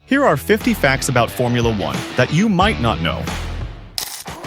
Here are 50 facts about Formula One that you might not know.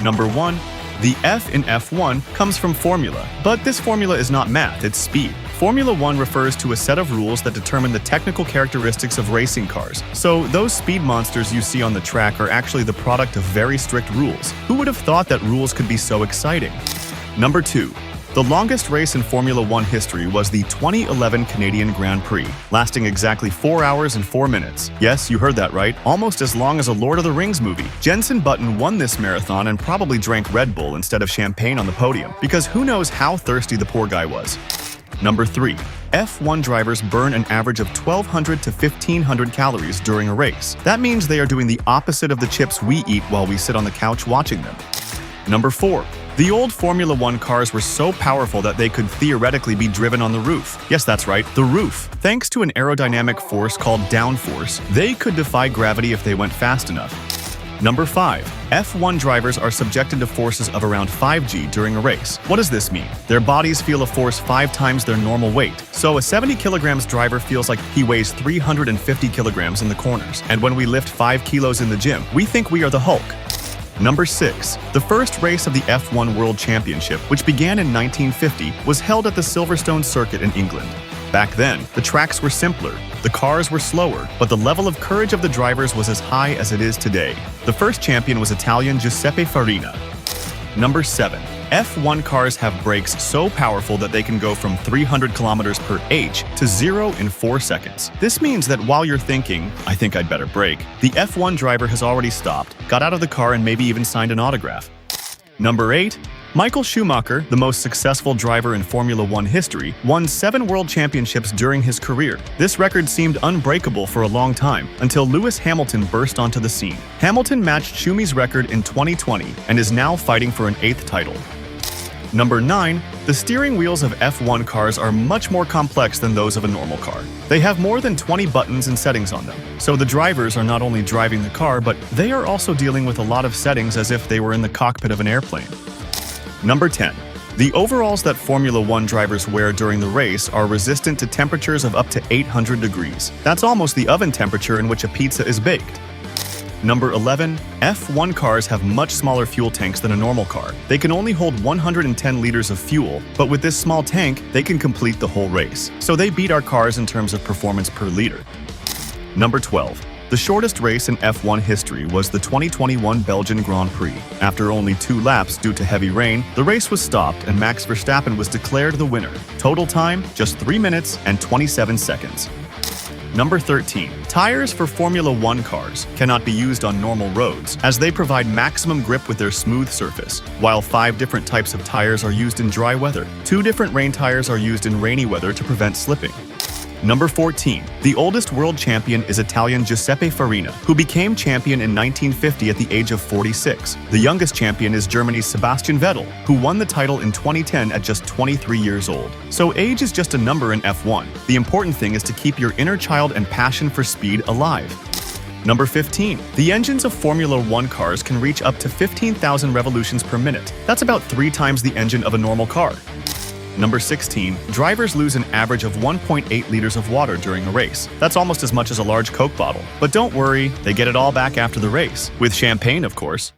Number 1. The F in F1 comes from formula, but this formula is not math, it's speed. Formula One refers to a set of rules that determine the technical characteristics of racing cars. So those speed monsters you see on the track are actually the product of very strict rules. Who would have thought that rules could be so exciting? Number 2. The longest race in Formula One history was the 2011 Canadian Grand Prix, lasting exactly 4 hours and 4 minutes. Yes, you heard that right, almost as long as a Lord of the Rings movie. Jenson Button won this marathon and probably drank Red Bull instead of champagne on the podium, because who knows how thirsty the poor guy was. Number 3. F1 drivers burn an average of 1,200 to 1,500 calories during a race. That means they are doing the opposite of the chips we eat while we sit on the couch watching them. Number 4. The old Formula One cars were so powerful that they could theoretically be driven on the roof. Yes, that's right, the roof. Thanks to an aerodynamic force called downforce, they could defy gravity if they went fast enough. Number 5. F1 drivers are subjected to forces of around 5G during a race. What does this mean? Their bodies feel a force 5 times their normal weight. So a 70 kilograms driver feels like he weighs 350 kilograms in the corners. And when we lift 5 kilos in the gym, we think we are the Hulk. Number 6. The first race of the F1 World Championship, which began in 1950, was held at the Silverstone Circuit in England. Back then, the tracks were simpler, the cars were slower, but the level of courage of the drivers was as high as it is today. The first champion was Italian Giuseppe Farina. Number 7. F1 cars have brakes so powerful that they can go from 300 kilometers per h to 0 in 4 seconds. This means that while you're thinking, I think I'd better brake, the F1 driver has already stopped, got out of the car, and maybe even signed an autograph. Number 8. Michael Schumacher, the most successful driver in Formula One history, won 7 world championships during his career. This record seemed unbreakable for a long time, until Lewis Hamilton burst onto the scene. Hamilton matched Schumi's record in 2020 and is now fighting for an 8th title. Number 9. The steering wheels of F1 cars are much more complex than those of a normal car. They have more than 20 buttons and settings on them. So the drivers are not only driving the car, but they are also dealing with a lot of settings as if they were in the cockpit of an airplane. Number 10. The overalls that Formula One drivers wear during the race are resistant to temperatures of up to 800 degrees. That's almost the oven temperature in which a pizza is baked. Number 11. F1 cars have much smaller fuel tanks than a normal car. They can only hold 110 liters of fuel, but with this small tank, they can complete the whole race. So they beat our cars in terms of performance per liter. Number 12. The shortest race in F1 history was the 2021 Belgian Grand Prix. After only 2 laps due to heavy rain, the race was stopped and Max Verstappen was declared the winner. Total time, just 3 minutes and 27 seconds. Number 13. Tires for Formula One cars cannot be used on normal roads, as they provide maximum grip with their smooth surface, while 5 different types of tires are used in dry weather. 2 different rain tires are used in rainy weather to prevent slipping. Number 14. The oldest world champion is Italian Giuseppe Farina, who became champion in 1950 at the age of 46. The youngest champion is Germany's Sebastian Vettel, who won the title in 2010 at just 23 years old. So age is just a number in F1. The important thing is to keep your inner child and passion for speed alive. Number 15. The engines of Formula One cars can reach up to 15,000 revolutions per minute. That's about 3 times the engine of a normal car. Number 16. Drivers lose an average of 1.8 liters of water during a race. That's almost as much as a large Coke bottle. But don't worry, they get it all back after the race. With champagne, of course.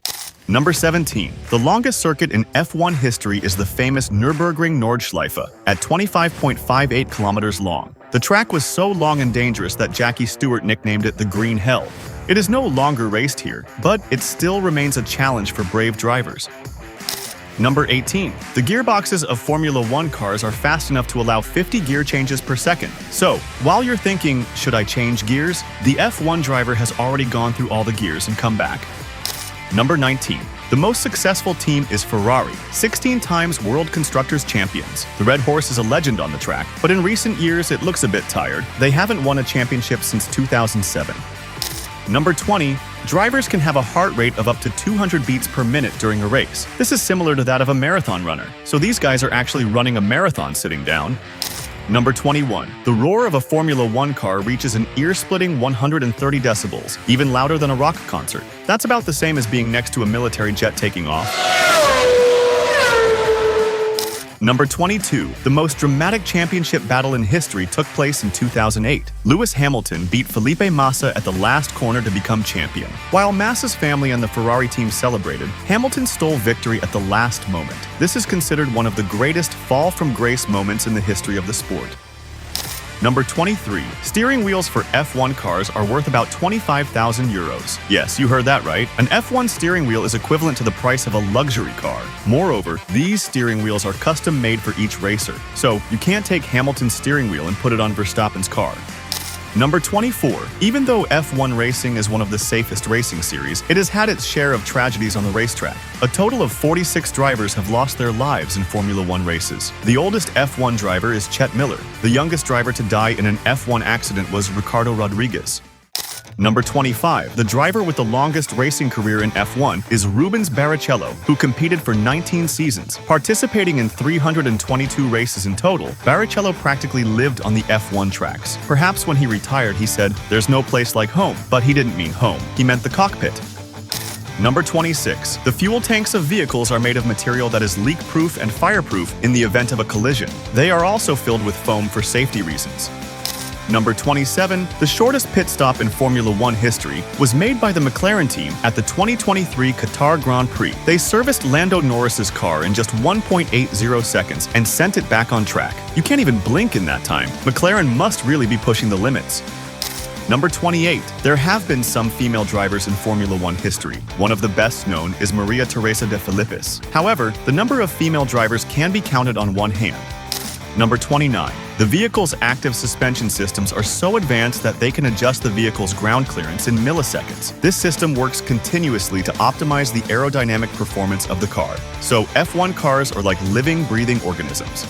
Number 17. The longest circuit in F1 history is the famous Nürburgring Nordschleife, at 25.58 kilometers long. The track was so long and dangerous that Jackie Stewart nicknamed it the Green Hell. It is no longer raced here, but it still remains a challenge for brave drivers. Number 18. The gearboxes of Formula One cars are fast enough to allow 50 gear changes per second. So, while you're thinking, should I change gears? The F1 driver has already gone through all the gears and come back. Number 19. The most successful team is Ferrari, 16 times World Constructors Champions. The Red Horse is a legend on the track, but in recent years it looks a bit tired. They haven't won a championship since 2007. Number 20. Drivers can have a heart rate of up to 200 beats per minute during a race. This is similar to that of a marathon runner, so these guys are actually running a marathon sitting down. Number 21. The roar of a Formula One car reaches an ear-splitting 130 decibels, even louder than a rock concert. That's about the same as being next to a military jet taking off. Number 22. The most dramatic championship battle in history took place in 2008. Lewis Hamilton beat Felipe Massa at the last corner to become champion. While Massa's family and the Ferrari team celebrated, Hamilton stole victory at the last moment. This is considered one of the greatest fall from grace moments in the history of the sport. Number 23. Steering wheels for F1 cars are worth about 25,000 euros. Yes, you heard that right. An F1 steering wheel is equivalent to the price of a luxury car. Moreover, these steering wheels are custom made for each racer. So, you can't take Hamilton's steering wheel and put it on Verstappen's car. Number 24. Even though F1 racing is one of the safest racing series, it has had its share of tragedies on the racetrack. A total of 46 drivers have lost their lives in Formula 1 races. The oldest F1 driver is Chet Miller. The youngest driver to die in an F1 accident was Ricardo Rodriguez. Number 25. The driver with the longest racing career in F1 is Rubens Barrichello, who competed for 19 seasons. Participating in 322 races in total, Barrichello practically lived on the F1 tracks. Perhaps when he retired he said, "There's no place like home," but he didn't mean home. He meant the cockpit. Number 26. The fuel tanks of vehicles are made of material that is leak-proof and fireproof in the event of a collision. They are also filled with foam for safety reasons. Number 27. The shortest pit stop in Formula 1 history was made by the McLaren team at the 2023 Qatar Grand Prix. They serviced Lando Norris's car in just 1.80 seconds and sent it back on track. You can't even blink in that time. McLaren must really be pushing the limits. Number 28. There have been some female drivers in Formula 1 history. One of the best known is Maria Teresa de Filippis. However, the number of female drivers can be counted on one hand. Number 29. The vehicle's active suspension systems are so advanced that they can adjust the vehicle's ground clearance in milliseconds. This system works continuously to optimize the aerodynamic performance of the car. So F1 cars are like living, breathing organisms.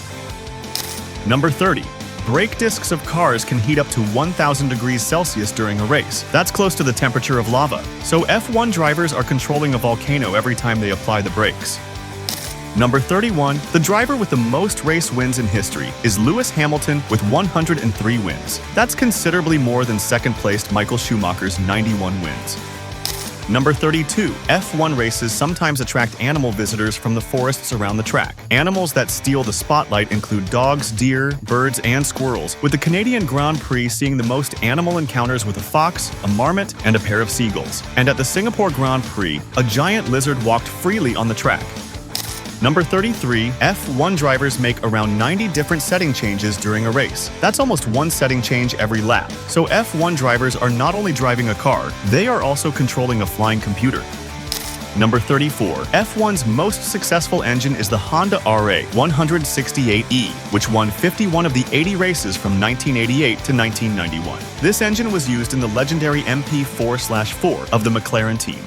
Number 30. Brake discs of cars can heat up to 1,000 degrees Celsius during a race. That's close to the temperature of lava. So F1 drivers are controlling a volcano every time they apply the brakes. Number 31. The driver with the most race wins in history is Lewis Hamilton with 103 wins. That's considerably more than second-placed Michael Schumacher's 91 wins. Number 32. F1 races sometimes attract animal visitors from the forests around the track. Animals that steal the spotlight include dogs, deer, birds, and squirrels, with the Canadian Grand Prix seeing the most animal encounters with a fox, a marmot, and a pair of seagulls. And at the Singapore Grand Prix, a giant lizard walked freely on the track. Number 33. F1 drivers make around 90 different setting changes during a race. That's almost one setting change every lap. So F1 drivers are not only driving a car, they are also controlling a flying computer. Number 34. F1's most successful engine is the Honda RA 168E, which won 51 of the 80 races from 1988 to 1991. This engine was used in the legendary MP4/4 of the McLaren team.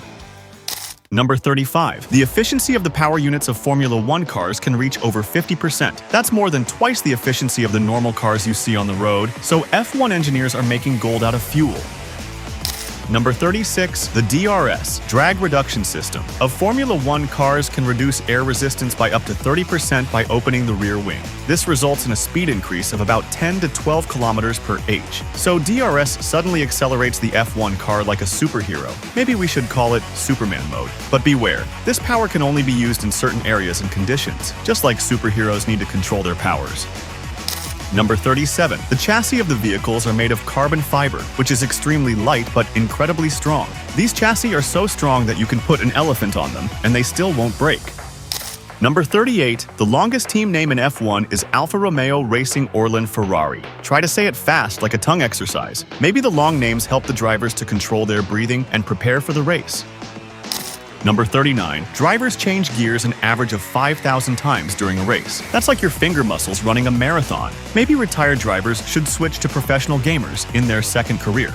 Number 35. The efficiency of the power units of Formula 1 cars can reach over 50%. That's more than twice the efficiency of the normal cars you see on the road, so F1 engineers are making gold out of fuel. Number 36. The DRS, drag reduction system, of Formula 1 cars can reduce air resistance by up to 30% by opening the rear wing. This results in a speed increase of about 10 to 12 kilometers per h. So DRS suddenly accelerates the F1 car like a superhero. Maybe we should call it Superman mode. But beware, this power can only be used in certain areas and conditions, just like superheroes need to control their powers. Number 37. The chassis of the vehicles are made of carbon fiber, which is extremely light but incredibly strong. These chassis are so strong that you can put an elephant on them, and they still won't break. Number 38. The longest team name in F1 is Alfa Romeo Racing Orlen Ferrari. Try to say it fast like a tongue exercise. Maybe the long names help the drivers to control their breathing and prepare for the race. Number 39. Drivers change gears an average of 5,000 times during a race. That's like your finger muscles running a marathon. Maybe retired drivers should switch to professional gamers in their second career.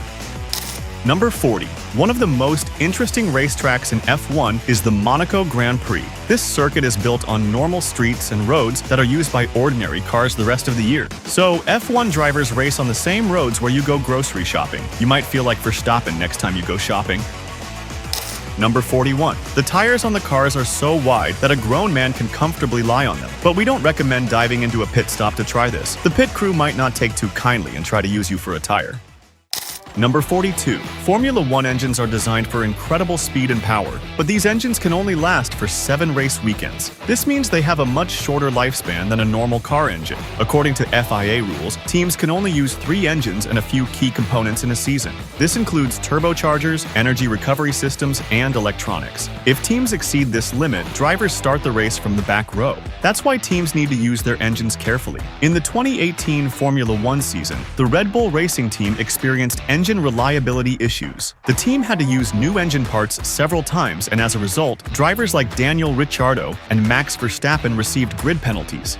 Number 40. One of the most interesting racetracks in F1 is the Monaco Grand Prix. This circuit is built on normal streets and roads that are used by ordinary cars the rest of the year. So F1 drivers race on the same roads where you go grocery shopping. You might feel like Verstappen next time you go shopping. Number 41. The tires on the cars are so wide that a grown man can comfortably lie on them. But we don't recommend diving into a pit stop to try this. The pit crew might not take too kindly and try to use you for a tire. Number 42. Formula One engines are designed for incredible speed and power, but these engines can only last for 7 race weekends. This means they have a much shorter lifespan than a normal car engine. According to FIA rules, teams can only use 3 engines and a few key components in a season. This includes turbochargers, energy recovery systems, and electronics. If teams exceed this limit, drivers start the race from the back row. That's why teams need to use their engines carefully. In the 2018 Formula One season, the Red Bull Racing team experienced engine reliability issues. The team had to use new engine parts several times, and as a result, drivers like Daniel Ricciardo and Max Verstappen received grid penalties.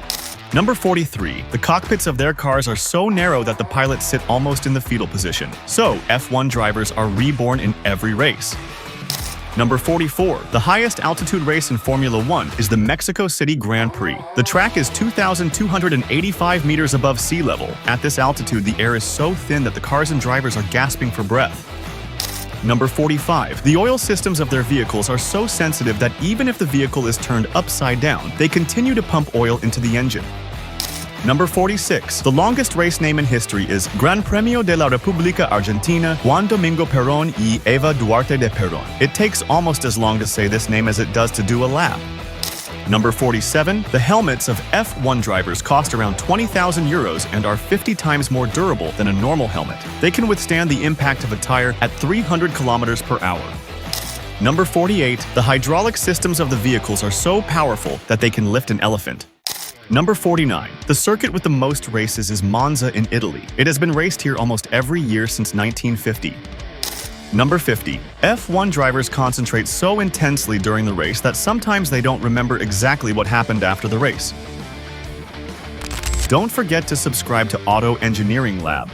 Number 43. The cockpits of their cars are so narrow that the pilots sit almost in the fetal position. So, F1 drivers are reborn in every race. Number 44. The highest altitude race in Formula One is the Mexico City Grand Prix. The track is 2,285 meters above sea level. At this altitude, the air is so thin that the cars and drivers are gasping for breath. Number 45. The oil systems of their vehicles are so sensitive that even if the vehicle is turned upside down, they continue to pump oil into the engine. Number 46. The longest race name in history is Gran Premio de la República Argentina Juan Domingo Perón y Eva Duarte de Perón. It takes almost as long to say this name as it does to do a lap. Number 47. The helmets of F1 drivers cost around 20,000 euros and are 50 times more durable than a normal helmet. They can withstand the impact of a tire at 300 kilometers per hour. Number 48. The hydraulic systems of the vehicles are so powerful that they can lift an elephant. Number 49. The circuit with the most races is Monza in Italy. It has been raced here almost every year since 1950. Number 50. F1 drivers concentrate so intensely during the race that sometimes they don't remember exactly what happened after the race. Don't forget to subscribe to Auto Engineering Lab.